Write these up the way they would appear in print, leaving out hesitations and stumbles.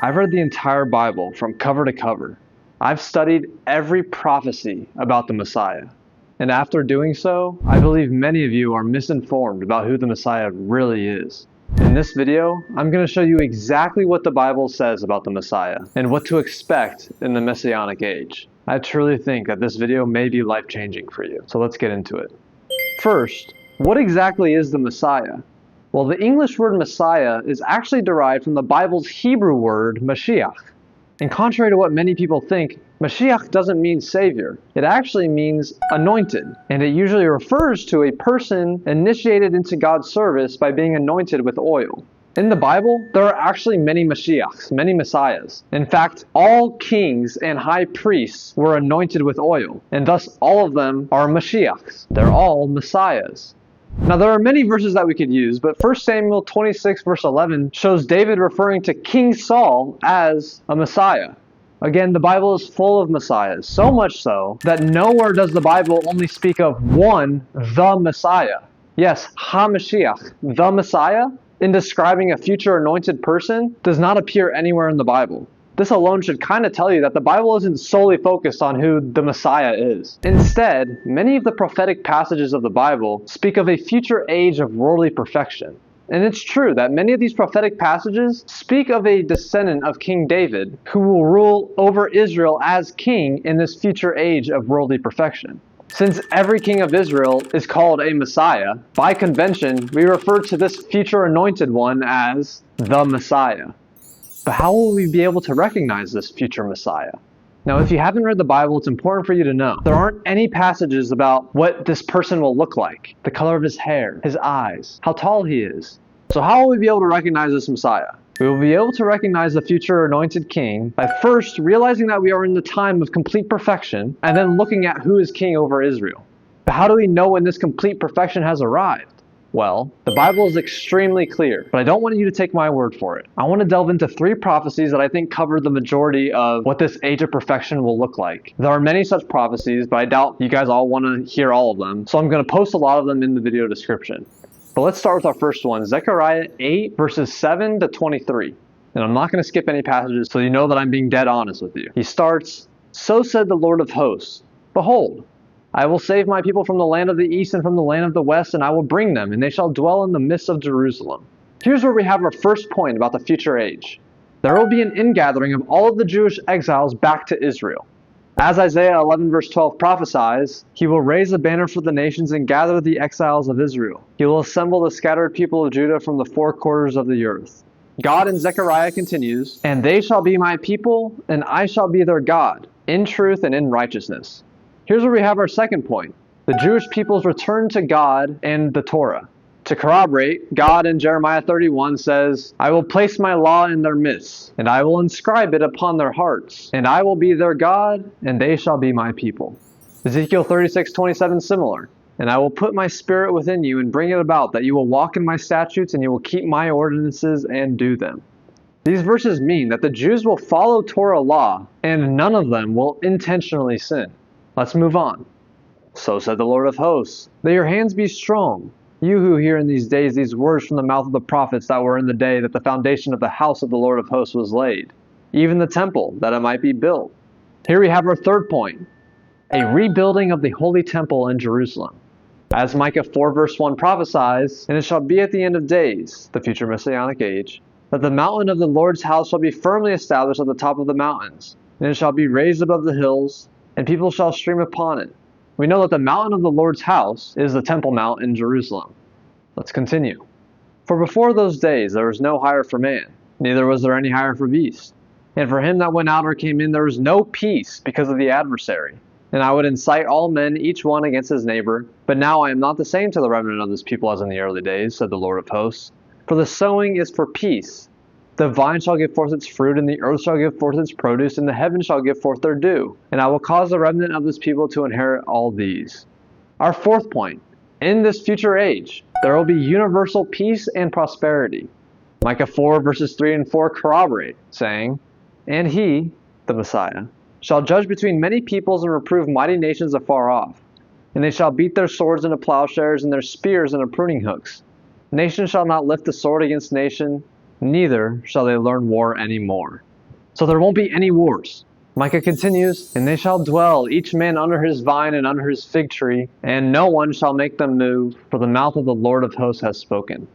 I've read the entire Bible from cover to cover. I've studied every prophecy about the Messiah. And after doing so, I believe many of you are misinformed about who the Messiah really is. In this video, I'm going to show you exactly what the Bible says about the Messiah and what to expect in the Messianic Age. I truly think that this video may be life-changing for you, so let's get into it. First, what exactly is the Messiah? Well, the English word Messiah is actually derived from the Bible's Hebrew word Mashiach. And contrary to what many people think, Mashiach doesn't mean savior. It actually means anointed, and it usually refers to a person initiated into God's service by being anointed with oil. In the Bible, there are actually many Mashiachs, many Messiahs. In fact, all kings and high priests were anointed with oil, and thus all of them are Mashiachs. They're all Messiahs. Now, there are many verses that we could use, but 1 Samuel 26 verse 11 shows David referring to King Saul as a Messiah. Again, the Bible is full of Messiahs, so much so that nowhere does the Bible only speak of one, the Messiah. Yes, HaMashiach, the Messiah, in describing a future anointed person, does not appear anywhere in the Bible. This alone should kind of tell you that the Bible isn't solely focused on who the Messiah is. Instead, many of the prophetic passages of the Bible speak of a future age of worldly perfection. And it's true that many of these prophetic passages speak of a descendant of King David who will rule over Israel as king in this future age of worldly perfection. Since every king of Israel is called a Messiah, by convention, we refer to this future anointed one as the Messiah. But how will we be able to recognize this future Messiah? Now, if you haven't read the Bible, it's important for you to know there aren't any passages about what this person will look like, the color of his hair, his eyes, how tall he is. So how will we be able to recognize this Messiah? We will be able to recognize the future anointed king by first realizing that we are in the time of complete perfection and then looking at who is king over Israel. But how do we know when this complete perfection has arrived? Well, the Bible is extremely clear, but I don't want you to take my word for it. I want to delve into 3 prophecies that I think cover the majority of what this age of perfection will look like. There are many such prophecies, but I doubt you guys all want to hear all of them, so I'm going to post a lot of them in the video description. But let's start with our first one, Zechariah 8 verses 7 to 23. And I'm not going to skip any passages, so you know that I'm being dead honest with you. He starts, "So said the Lord of hosts, behold, I will save my people from the land of the east and from the land of the west, and I will bring them, and they shall dwell in the midst of Jerusalem." Here's where we have our first point about the future age. There will be an ingathering of all of the Jewish exiles back to Israel. As Isaiah 11 verse 12 prophesies, he will raise a banner for the nations and gather the exiles of Israel. He will assemble the scattered people of Judah from the 4 quarters of the earth. God in Zechariah continues, "And they shall be my people, and I shall be their God, in truth and in righteousness." Here's where we have our second point. The Jewish people's return to God and the Torah. To corroborate, God in Jeremiah 31 says, "I will place my law in their midst, and I will inscribe it upon their hearts, and I will be their God, and they shall be my people." Ezekiel 36:27 similar, "And I will put my spirit within you and bring it about that you will walk in my statutes and you will keep my ordinances and do them." These verses mean that the Jews will follow Torah law, and none of them will intentionally sin. Let's move on. "So said the Lord of hosts, that your hands be strong, you who hear in these days these words from the mouth of the prophets that were in the day that the foundation of the house of the Lord of hosts was laid, even the temple, that it might be built." Here we have our third point, a rebuilding of the holy temple in Jerusalem. As Micah 4 verse 1 prophesies, "And it shall be at the end of days," the future Messianic age, "that the mountain of the Lord's house shall be firmly established at the top of the mountains, and it shall be raised above the hills, and people shall stream upon it." We know that the mountain of the Lord's house is the Temple Mount in Jerusalem. Let's continue. "For before those days there was no hire for man, neither was there any hire for beast. And for him that went out or came in there was no peace because of the adversary. And I would incite all men, each one against his neighbor. But now I am not the same to the remnant of this people as in the early days, said the Lord of hosts. For the sowing is for peace. The vine shall give forth its fruit, and the earth shall give forth its produce, and the heavens shall give forth their dew. And I will cause the remnant of this people to inherit all these." Our fourth point, in this future age, there will be universal peace and prosperity. Micah 4 verses 3 and 4 corroborate, saying, "And he," the Messiah, "shall judge between many peoples and reprove mighty nations afar off. And they shall beat their swords into plowshares and their spears into pruning hooks. Nation shall not lift the sword against nation, neither shall they learn war any more." So there won't be any wars. Micah continues, and they shall dwell, each man under his vine and under his fig tree, and no one shall make them move, for the mouth of the Lord of hosts has spoken.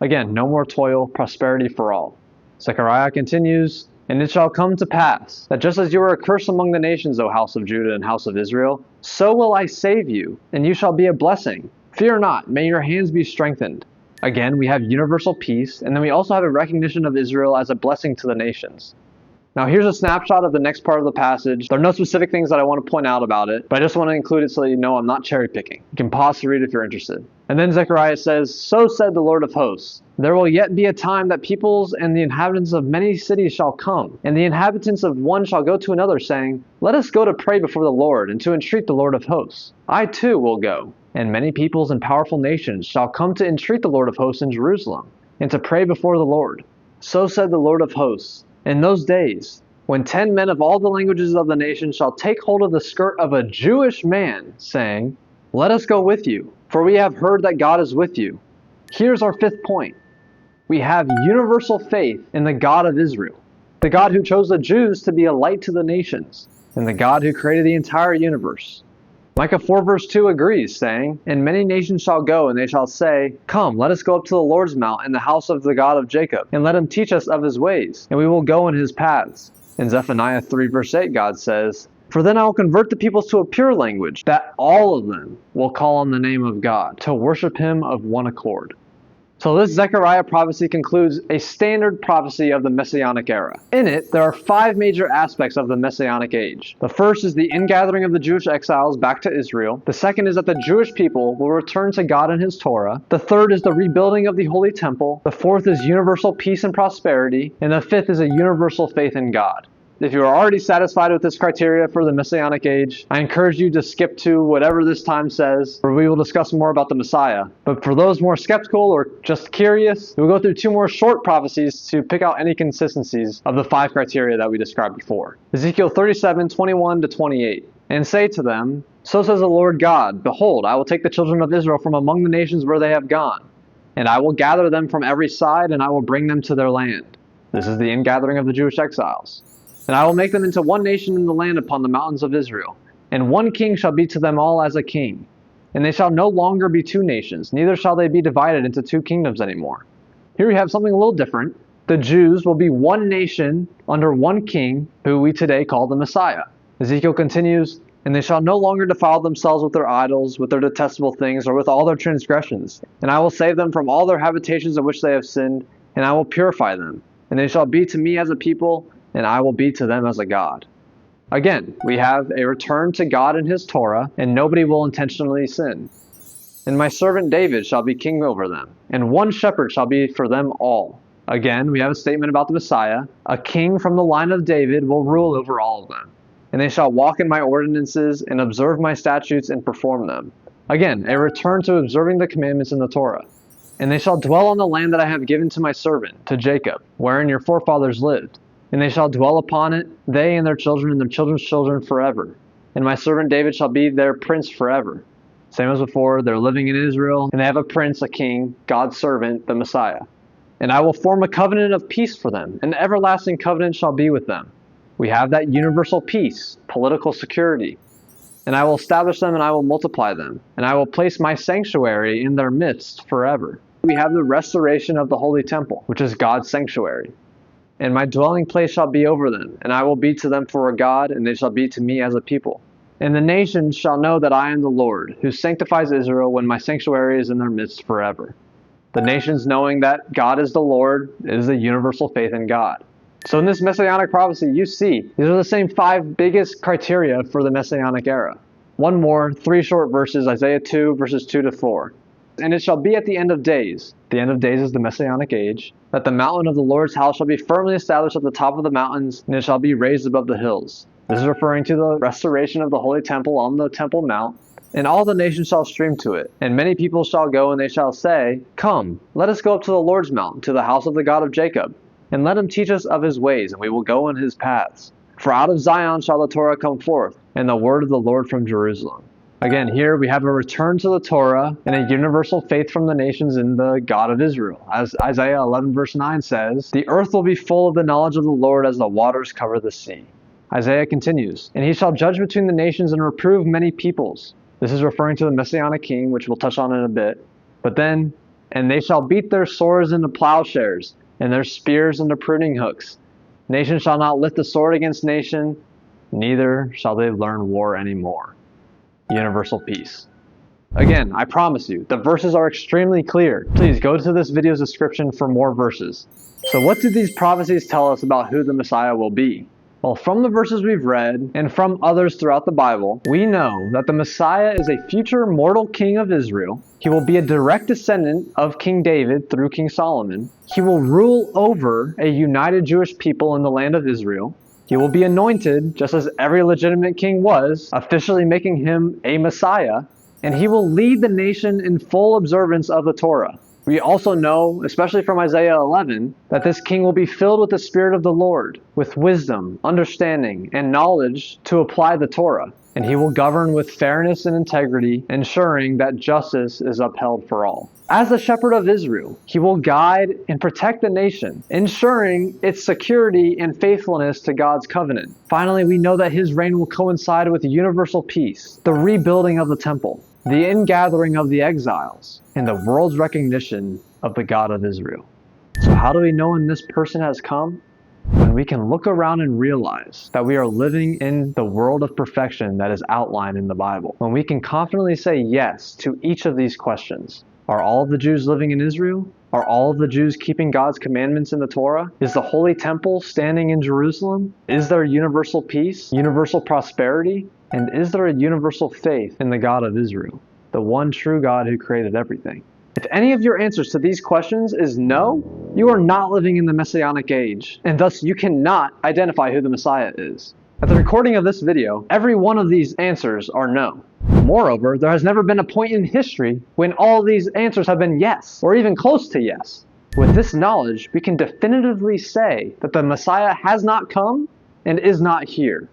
Again, no more toil, prosperity for all. Zechariah continues, and it shall come to pass, that just as you are a curse among the nations, O house of Judah and house of Israel, so will I save you, and you shall be a blessing. Fear not, may your hands be strengthened. Again, we have universal peace, and then we also have a recognition of Israel as a blessing to the nations. Now here's a snapshot of the next part of the passage. There are no specific things that I want to point out about it, but I just want to include it so that you know I'm not cherry picking. You can pause to read if you're interested. And then Zechariah says, "So said the Lord of hosts, there will yet be a time that peoples and the inhabitants of many cities shall come, and the inhabitants of one shall go to another, saying, Let us go to pray before the Lord, and to entreat the Lord of hosts. I too will go. And many peoples and powerful nations shall come to entreat the Lord of hosts in Jerusalem, and to pray before the Lord. So said the Lord of hosts, in those days, when 10 men of all the languages of the nation shall take hold of the skirt of a Jewish man, saying, Let us go with you, for we have heard that God is with you." Here's our fifth point. We have universal faith in the God of Israel, the God who chose the Jews to be a light to the nations, and the God who created the entire universe. Micah 4 verse 2 agrees, saying, "And many nations shall go, and they shall say, Come, let us go up to the Lord's mount in the house of the God of Jacob, and let him teach us of his ways, and we will go in his paths." In Zephaniah 3 verse 8, God says, "For then I will convert the peoples to a pure language, that all of them will call on the name of God, to worship him of one accord." So this Zechariah prophecy concludes a standard prophecy of the Messianic era. In it, there are 5 major aspects of the Messianic Age. The first is the ingathering of the Jewish exiles back to Israel. The second is that the Jewish people will return to God and His Torah. The third is the rebuilding of the Holy Temple. The fourth is universal peace and prosperity. And the fifth is a universal faith in God. If you are already satisfied with this criteria for the Messianic Age, I encourage you to skip to whatever this time says, where we will discuss more about the Messiah. But for those more skeptical or just curious, we'll go through 2 more short prophecies to pick out any consistencies of the 5 criteria that we described before. Ezekiel 37:21-28. "And say to them, So says the Lord God, Behold, I will take the children of Israel from among the nations where they have gone, and I will gather them from every side, and I will bring them to their land." This is the ingathering of the Jewish exiles. "And I will make them into one nation in the land upon the mountains of Israel, and one king shall be to them all as a king. And they shall no longer be 2 nations, neither shall they be divided into 2 kingdoms anymore." Here we have something a little different. The Jews will be one nation under one king, who we today call the Messiah. Ezekiel continues, "And they shall no longer defile themselves with their idols, with their detestable things, or with all their transgressions. And I will save them from all their habitations in which they have sinned, and I will purify them. And they shall be to me as a people, and I will be to them as a God." Again, we have a return to God and His Torah, and nobody will intentionally sin. "And my servant David shall be king over them, and one shepherd shall be for them all." Again, we have a statement about the Messiah. A king from the line of David will rule over all of them. "And they shall walk in my ordinances, and observe my statutes, and perform them." Again, a return to observing the commandments in the Torah. "And they shall dwell on the land that I have given to my servant, to Jacob, wherein your forefathers lived. And they shall dwell upon it, they and their children's children forever. And my servant David shall be their prince forever." Same as before, they're living in Israel, and they have a prince, a king, God's servant, the Messiah. "And I will form a covenant of peace for them, an everlasting covenant shall be with them." We have that universal peace, political security. "And I will establish them, and I will multiply them, and I will place my sanctuary in their midst forever." We have the restoration of the Holy Temple, which is God's sanctuary. "And my dwelling place shall be over them, and I will be to them for a God, and they shall be to me as a people. And the nations shall know that I am the Lord, who sanctifies Israel when my sanctuary is in their midst forever." The nations knowing that God is the Lord is the universal faith in God. So in this Messianic prophecy, you see, these are the same 5 biggest criteria for the Messianic era. One more, 3 short verses, Isaiah 2 verses 2-4. "And it shall be at the end of days," the end of days is the Messianic age, "that the mountain of the Lord's house shall be firmly established at the top of the mountains, and it shall be raised above the hills." This is referring to the restoration of the Holy Temple on the Temple Mount. "And all the nations shall stream to it, and many people shall go, and they shall say, Come, let us go up to the Lord's mountain, to the house of the God of Jacob, and let him teach us of his ways, and we will go in his paths. For out of Zion shall the Torah come forth, and the word of the Lord from Jerusalem." Again, here we have a return to the Torah and a universal faith from the nations in the God of Israel. As Isaiah 11 verse 9 says, "The earth will be full of the knowledge of the Lord as the waters cover the sea." Isaiah continues, "And he shall judge between the nations and reprove many peoples." This is referring to the Messianic king, which we'll touch on in a bit. But then, "And they shall beat their swords into plowshares, and their spears into pruning hooks. Nation shall not lift a sword against nation, neither shall they learn war anymore." Universal peace. Again, I promise you, the verses are extremely clear. Please go to this video's description for more verses. So what do these prophecies tell us about who the Messiah will be? Well, from the verses we've read, and from others throughout the Bible, we know that the Messiah is a future mortal king of Israel. He will be a direct descendant of King David through King Solomon. He will rule over a united Jewish people in the land of Israel. He will be anointed, just as every legitimate king was, officially making him a Messiah, and he will lead the nation in full observance of the Torah. We also know, especially from Isaiah 11, that this king will be filled with the Spirit of the Lord, with wisdom, understanding, and knowledge to apply the Torah, and he will govern with fairness and integrity, ensuring that justice is upheld for all. As the shepherd of Israel, he will guide and protect the nation, ensuring its security and faithfulness to God's covenant. Finally, we know that his reign will coincide with universal peace, the rebuilding of the temple, the ingathering of the exiles, and the world's recognition of the God of Israel. So how do we know when this person has come? When we can look around and realize that we are living in the world of perfection that is outlined in the Bible. When we can confidently say yes to each of these questions. Are all of the Jews living in Israel? Are all of the Jews keeping God's commandments in the Torah? Is the Holy Temple standing in Jerusalem? Is there universal peace, universal prosperity? And is there a universal faith in the God of Israel, the one true God who created everything? If any of your answers to these questions is no, you are not living in the Messianic Age, and thus you cannot identify who the Messiah is. At the recording of this video, every one of these answers are no. Moreover, there has never been a point in history when all these answers have been yes, or even close to yes. With this knowledge, we can definitively say that the Messiah has not come and is not here.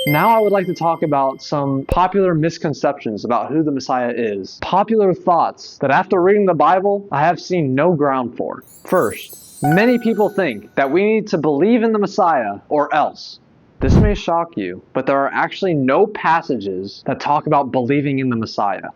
Now I would like to talk about some popular misconceptions about who the Messiah is. Popular thoughts that after reading the Bible, I have seen no ground for. First, many people think that we need to believe in the Messiah or else. This may shock you, but there are actually no passages that talk about believing in the Messiah.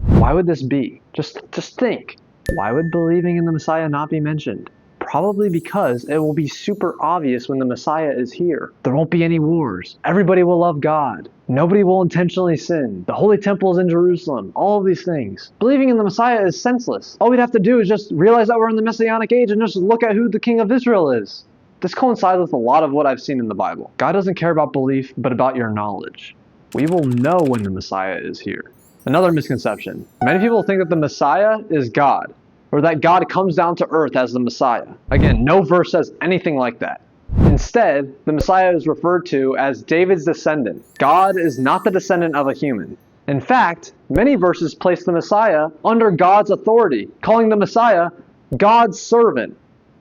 Why would this be? Just think. Why would believing in the Messiah not be mentioned? Probably because it will be super obvious when the Messiah is here. There won't be any wars. Everybody will love God. Nobody will intentionally sin. The Holy Temple is in Jerusalem. All of these things. Believing in the Messiah is senseless. All we'd have to do is just realize that we're in the Messianic Age and just look at who the King of Israel is. This coincides with a lot of what I've seen in the Bible. God doesn't care about belief, but about your knowledge. We will know when the Messiah is here. Another misconception. Many people think that the Messiah is God, or that God comes down to earth as the Messiah. Again, no verse says anything like that. Instead, the Messiah is referred to as David's descendant. God is not the descendant of a human. In fact, many verses place the Messiah under God's authority, calling the Messiah God's servant.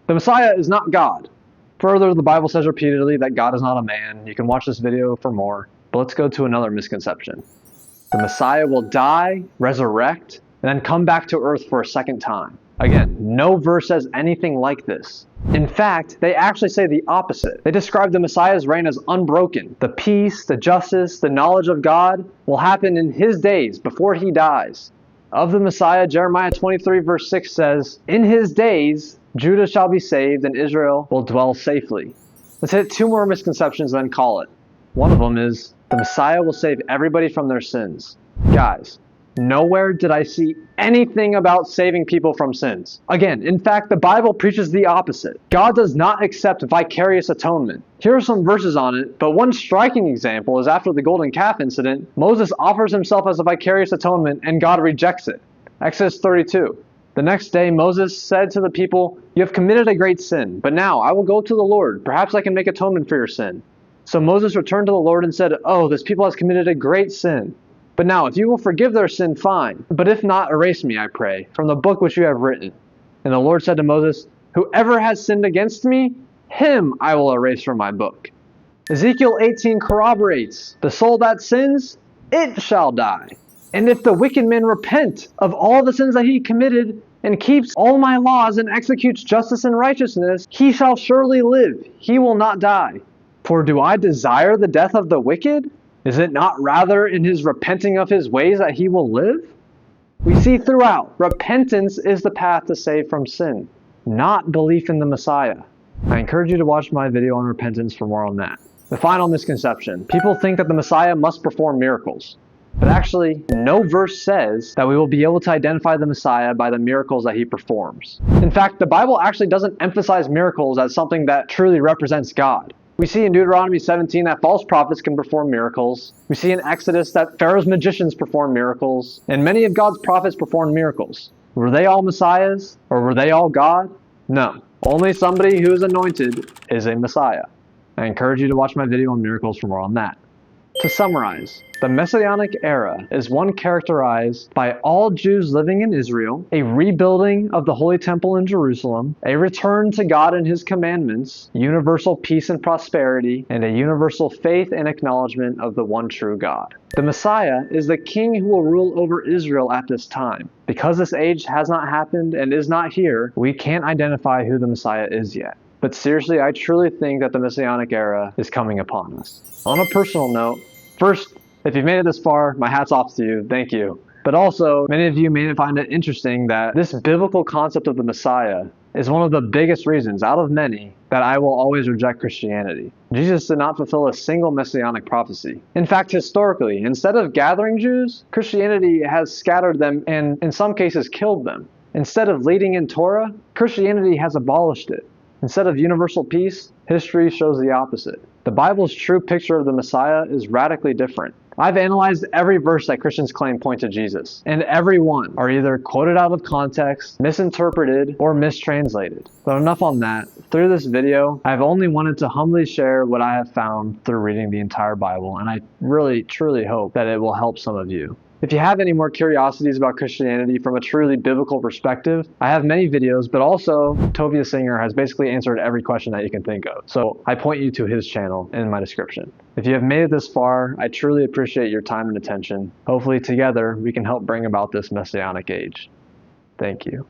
The Messiah is not God. Further, the Bible says repeatedly that God is not a man. You can watch this video for more. But let's go to another misconception. The Messiah will die, resurrect, and then come back to earth for a second time. Again, no verse says anything like this. In fact, they actually say the opposite. They describe the Messiah's reign as unbroken. The peace, the justice, the knowledge of God will happen in his days before he dies. Of the Messiah, Jeremiah 23 verse 6 says, "In his days, Judah shall be saved and Israel will dwell safely." Let's hit two more misconceptions and then call it. One of them is, the Messiah will save everybody from their sins. Guys, nowhere did I see anything about saving people from sins. Again, in fact, the Bible preaches the opposite. God does not accept vicarious atonement. Here are some verses on it, but one striking example is after the golden calf incident, Moses offers himself as a vicarious atonement and God rejects it. Exodus 32. The next day Moses said to the people, "You have committed a great sin, but now I will go to the Lord. Perhaps I can make atonement for your sin." So Moses returned to the Lord and said, "Oh, this people has committed a great sin. But now, if you will forgive their sin, fine. But if not, erase me, I pray, from the book which you have written." And the Lord said to Moses, "Whoever has sinned against me, him I will erase from my book." Ezekiel 18 corroborates, "The soul that sins, it shall die." And if the wicked man repent of all the sins that he committed, and keeps all my laws and executes justice and righteousness, he shall surely live, he will not die. For do I desire the death of the wicked? Is it not rather in his repenting of his ways that he will live? We see throughout, repentance is the path to save from sin, not belief in the Messiah. I encourage you to watch my video on repentance for more on that. The final misconception. People think that the Messiah must perform miracles. But actually, no verse says that we will be able to identify the Messiah by the miracles that he performs. In fact, the Bible actually doesn't emphasize miracles as something that truly represents God. We see in Deuteronomy 17 that false prophets can perform miracles. We see in Exodus that Pharaoh's magicians perform miracles. And many of God's prophets performed miracles. Were they all messiahs? Or were they all God? No. Only somebody who is anointed is a Messiah. I encourage you to watch my video on miracles for more on that. To summarize, the Messianic era is one characterized by all Jews living in Israel, a rebuilding of the Holy Temple in Jerusalem, a return to God and His commandments, universal peace and prosperity, and a universal faith and acknowledgement of the one true God. The Messiah is the king who will rule over Israel at this time. Because this age has not happened and is not here, we can't identify who the Messiah is yet. But seriously, I truly think that the Messianic era is coming upon us. On a personal note, first, if you've made it this far, my hat's off to you. Thank you. But also, many of you may find it interesting that this biblical concept of the Messiah is one of the biggest reasons, out of many, that I will always reject Christianity. Jesus did not fulfill a single messianic prophecy. In fact, historically, instead of gathering Jews, Christianity has scattered them and, in some cases, killed them. Instead of leading in Torah, Christianity has abolished it. Instead of universal peace, history shows the opposite. The Bible's true picture of the Messiah is radically different. I've analyzed every verse that Christians claim point to Jesus, and every one are either quoted out of context, misinterpreted, or mistranslated. But enough on that. Through this video, I've only wanted to humbly share what I have found through reading the entire Bible, and I really, truly hope that it will help some of you. If you have any more curiosities about Christianity from a truly biblical perspective, I have many videos, but also Tovia Singer has basically answered every question that you can think of. So I point you to his channel in my description. If you have made it this far, I truly appreciate your time and attention. Hopefully together we can help bring about this Messianic age. Thank you.